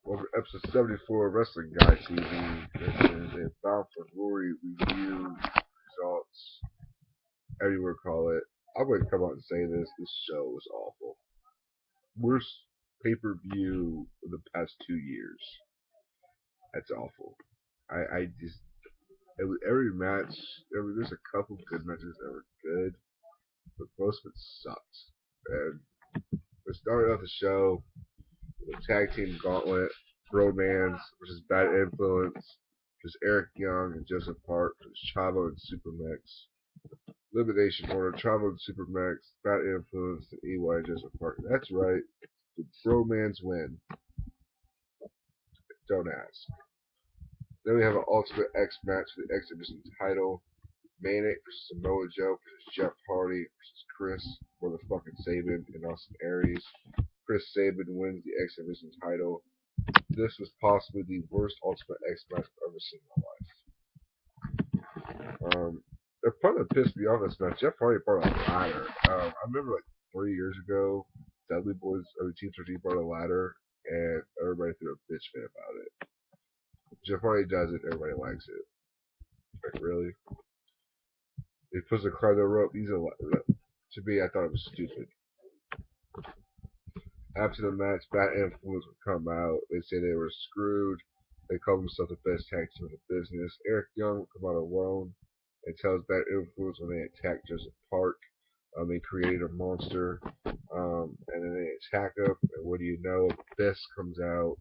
Welcome to episode 74 of Wrestling Guy TV. This is a Bound for Glory review, results, however you want to call it. I'm going to come out and say this. This show was awful. Worst pay-per-view in the past 2 years. That's awful. I just, it was every match, there's a couple good matches that were good, but most of it sucked. And we started off the show with a tag team gauntlet, Bromance versus Bad Influence versus Eric Young and Joseph Park versus Chavo and Supermax. Elimination Order, Chavo and Supermax, Bad Influence, and EY and Joseph Park. That's right. The Bromance win. Don't ask. Then we have an Ultimate X match for the X Division title. Manic versus Samoa Joe versus Jeff Hardy versus Chris motherfucking Sabin and Austin Aries. Chris Sabin wins the X Division title. This was possibly the worst Ultimate X match I've ever seen in my life. The part that pissed me off this match, Jeff Hardy brought a ladder. I remember like 3 years ago, Dudley Boys or the Team 13 brought a ladder, and everybody threw a bitch fit about it. Jeff Hardy does it, everybody likes it. Like really? He puts a climb the rope. To me, I thought it was stupid. After the match, Bad Influence would come out. They say they were screwed. They call themselves the best tag team in the business. Eric Young would come out alone and tells Bad Influence when they attacked Joseph Park. They created a monster, and then they attack him. And what do you know? Abyss comes out.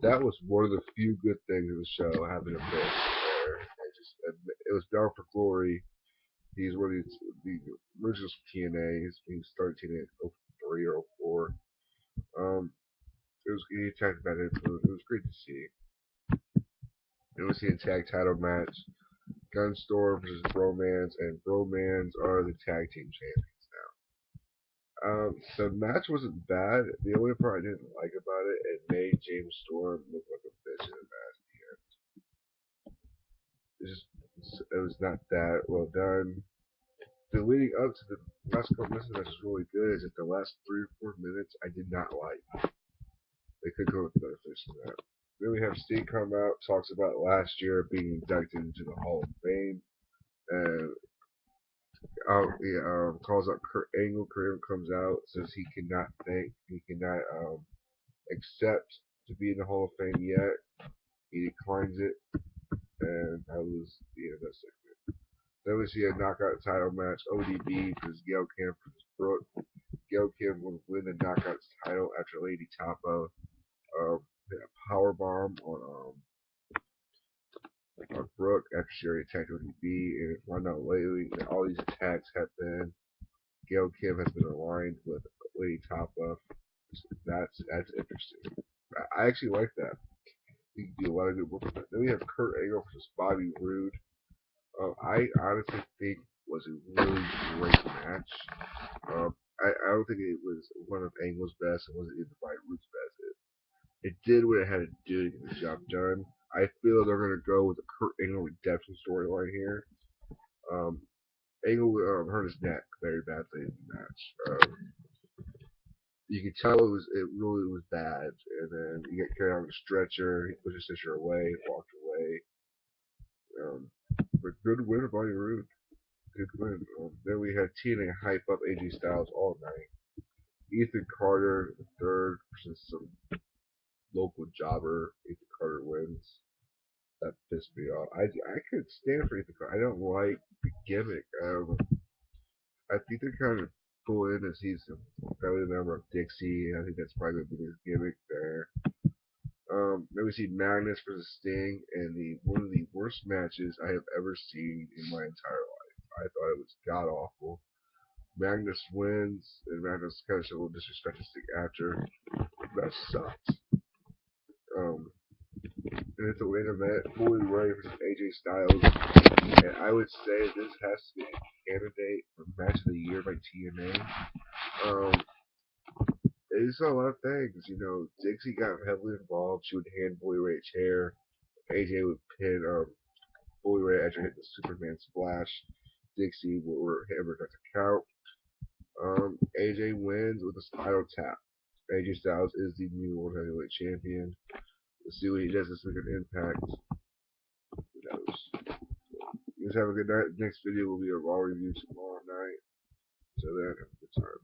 That was one of the few good things of the show, having Abyss there. It was bound for glory. He's one of the originals from TNA. He started TNA in 03 or 04. He attacked Bad Influence. It was great to see. It was the tag title match. Gunstorm versus Bromance, and Bromance are the tag team champions now. The match wasn't bad. The only part I didn't like about it, it made James Storm look like a bitch in the match at the end. It was not that well done. The leading up to the last couple minutes of the match was really good. Is that the last 3 or 4 minutes I did not like. They could go with better finish than that. Then we have Sting come out, talks about last year being inducted into the Hall of Fame, and calls out Kurt Angle. Kurt Angle comes out, says he cannot accept to be in the Hall of Fame yet. He declines it, and that was the end of that segment. Then we see a knockout title match, ODB versus Gail Kim versus Brooke. Gail Kim will win the knockout title after Lady Tapa hit a power bomb on Brooke after she already attacked ODB, and found out lately that all these attacks have been Gail Kim has been aligned with Lady Tapa. That's interesting. I actually like that. He can do a lot of good work with that. Then we have Kurt Angle versus Bobby Roode. I honestly think was a really great match. I don't think it was one of Angle's best. It wasn't even Bobby Roode's best. It did what it had to do to get the job done. I feel they're going to go with the Kurt Angle redemption storyline here. Angle hurt his neck very badly in the match. You could tell it really was bad, and then he got carried on a stretcher. He pushed the stretcher away, walked away. But good win by Roode. Good win. Then we had TNA hype up AJ Styles all night. Ethan Carter, the third, versus some local jobber. Ethan Carter wins. That pissed me off. I could stand for Ethan Carter. I don't like the gimmick. I think they're kind of cool in as he's a family member of Dixie. I think that's probably going to be his gimmick there. Then we see Magnus versus Sting, and one of the worst matches I have ever seen in my entire life. I thought it was god awful. Magnus wins, and Magnus kind of showed a little disrespect to Sting after. That sucked. And it's a main event, Bully Ray versus AJ Styles, and I would say this has to be a candidate for Match of the Year by TNA. It's a lot of things, Dixie got heavily involved. She would hand Bully Ray a chair. AJ would pin Bully Ray after hitting the Superman splash. Dixie would hammer got to count. AJ wins with a spiral tap. AJ Styles is the new World Heavyweight Champion. Let's see what he does this week in Impact. Who knows? You guys have a good night. Next video will be a Raw review tomorrow night. So then, have a good time.